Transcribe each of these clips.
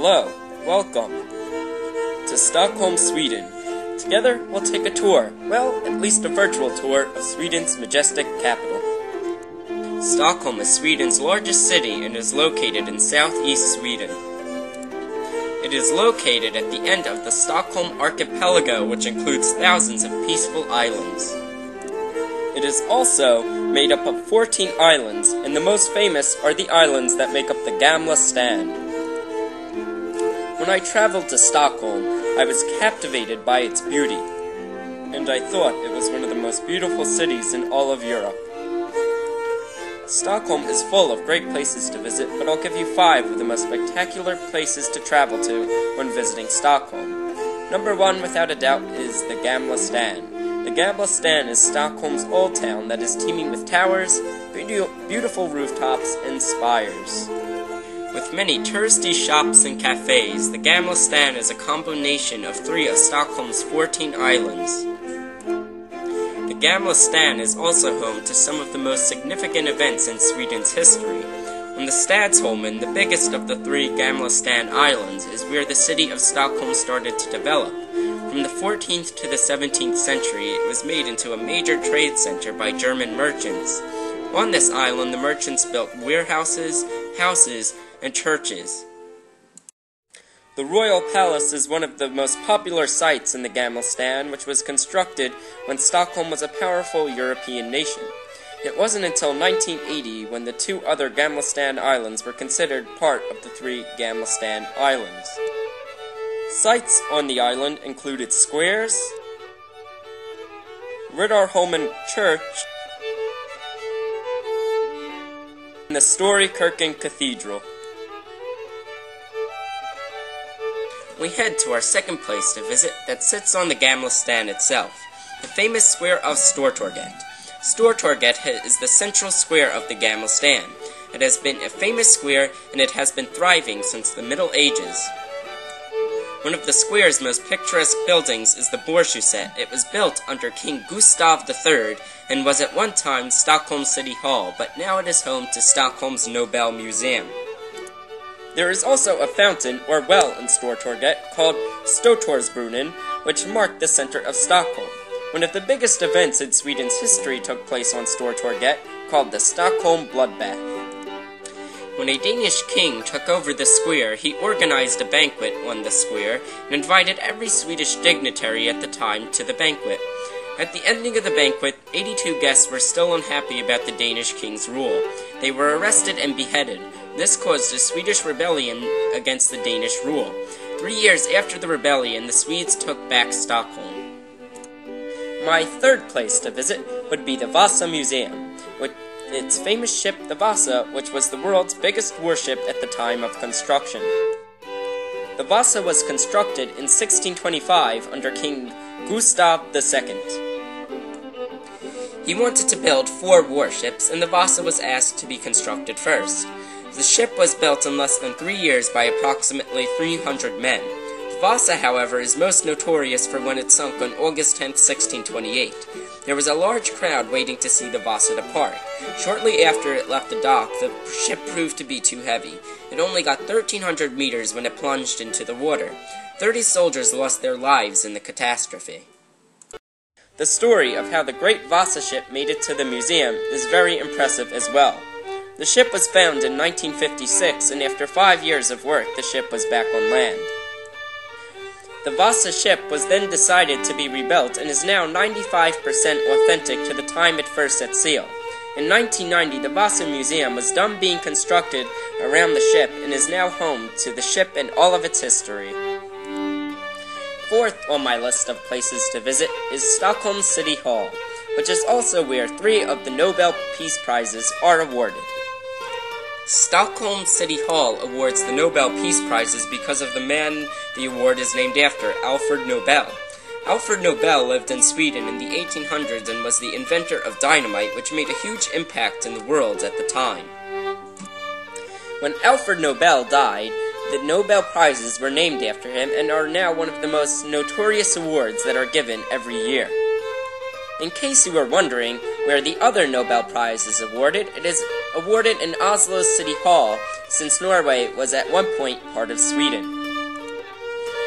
Hello, welcome to Stockholm, Sweden. Together, we'll take a tour, well, at least a virtual tour of Sweden's majestic capital. Stockholm is Sweden's largest city and is located in southeast Sweden. It is located at the end of the Stockholm archipelago, which includes thousands of peaceful islands. It is also made up of 14 islands, and the most famous are the islands that make up the Gamla Stan. When I traveled to Stockholm, I was captivated by its beauty, and I thought it was one of the most beautiful cities in all of Europe. Stockholm is full of great places to visit, but I'll give you 5 of the most spectacular places to travel to when visiting Stockholm. Number 1, without a doubt, is the Gamla Stan. The Gamla Stan is Stockholm's old town that is teeming with towers, beautiful rooftops, and spires. With many touristy shops and cafes, the Gamla Stan is a combination of 3 of Stockholm's 14 islands. The Gamla Stan is also home to some of the most significant events in Sweden's history. On the Stadsholmen, the biggest of the 3 Gamla Stan islands, is where the city of Stockholm started to develop. From the 14th to the 17th century, it was made into a major trade center by German merchants. On this island, the merchants built warehouses, houses, and churches. The Royal Palace is one of the most popular sites in the Gamla Stan, which was constructed when Stockholm was a powerful European nation. It wasn't until 1980 when the 2 other Gamla Stan islands were considered part of the 3 Gamla Stan islands. Sites on the island included squares, Riddarholmen Church, and the Storkyrkan Cathedral. We head to our second place to visit that sits on the Gamla Stan itself, the famous square of Stortorget. Stortorget is the central square of the Gamla Stan. It has been a famous square and it has been thriving since the Middle Ages. One of the square's most picturesque buildings is the Borghuset. It was built under King Gustav III and was at one time Stockholm City Hall, but now it is home to Stockholm's Nobel Museum. There is also a fountain, or well, in Stortorget called Stortorsbrunnen, which marked the center of Stockholm. One of the biggest events in Sweden's history took place on Stortorget, called the Stockholm Bloodbath. When a Danish king took over the square, he organized a banquet on the square and invited every Swedish dignitary at the time to the banquet. At the ending of the banquet, 82 guests were still unhappy about the Danish king's rule. They were arrested and beheaded. This caused a Swedish rebellion against the Danish rule. 3 years after the rebellion, the Swedes took back Stockholm. My third place to visit would be the Vasa Museum, with its famous ship, the Vasa, which was the world's biggest warship at the time of construction. The Vasa was constructed in 1625 under King Gustav II. He wanted to build 4 warships, and the Vasa was asked to be constructed first. The ship was built in less than 3 years by approximately 300 men. The Vasa, however, is most notorious for when it sunk on August 10, 1628. There was a large crowd waiting to see the Vasa depart. Shortly after it left the dock, the ship proved to be too heavy. It only got 1,300 meters when it plunged into the water. 30 soldiers lost their lives in the catastrophe. The story of how the great Vasa ship made it to the museum is very impressive as well. The ship was found in 1956, and after 5 years of work, the ship was back on land. The Vasa ship was then decided to be rebuilt and is now 95% authentic to the time it first set sail. In 1990, the Vasa Museum was done being constructed around the ship and is now home to the ship and all of its history. Fourth on my list of places to visit is Stockholm City Hall, which is also where 3 of the Nobel Peace Prizes are awarded. Stockholm City Hall awards the Nobel Peace Prizes because of the man the award is named after, Alfred Nobel. Alfred Nobel lived in Sweden in the 1800s and was the inventor of dynamite, which made a huge impact in the world at the time. When Alfred Nobel died, the Nobel Prizes were named after him and are now one of the most notorious awards that are given every year. In case you were wondering where the other Nobel Prize is awarded, it is awarded in Oslo's City Hall, since Norway was at one point part of Sweden.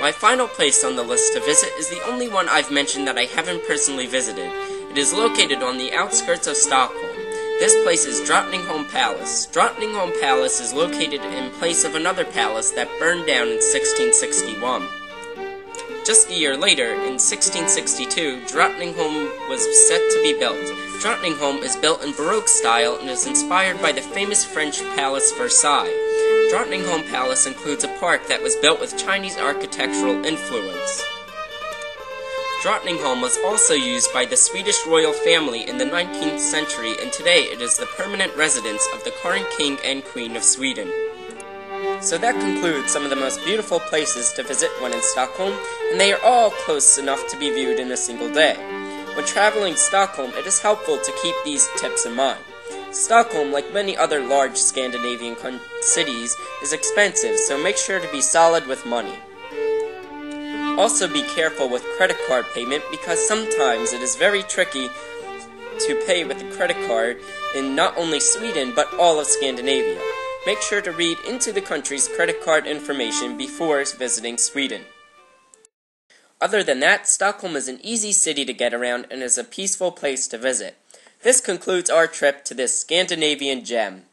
My final place on the list to visit is the only one I've mentioned that I haven't personally visited. It is located on the outskirts of Stockholm. This place is Drottningholm Palace. Drottningholm Palace is located in place of another palace that burned down in 1661. Just a year later, in 1662, Drottningholm was set to be built. Drottningholm is built in Baroque style and is inspired by the famous French Palace Versailles. Drottningholm Palace includes a park that was built with Chinese architectural influence. Drottningholm was also used by the Swedish royal family in the 19th century, and today it is the permanent residence of the current King and Queen of Sweden. So that concludes some of the most beautiful places to visit when in Stockholm, and they are all close enough to be viewed in a single day. When traveling to Stockholm, it is helpful to keep these tips in mind. Stockholm, like many other large Scandinavian cities, is expensive, so make sure to be solid with money. Also be careful with credit card payment, because sometimes it is very tricky to pay with a credit card in not only Sweden, but all of Scandinavia. Make sure to read into the country's credit card information before visiting Sweden. Other than that, Stockholm is an easy city to get around and is a peaceful place to visit. This concludes our trip to this Scandinavian gem.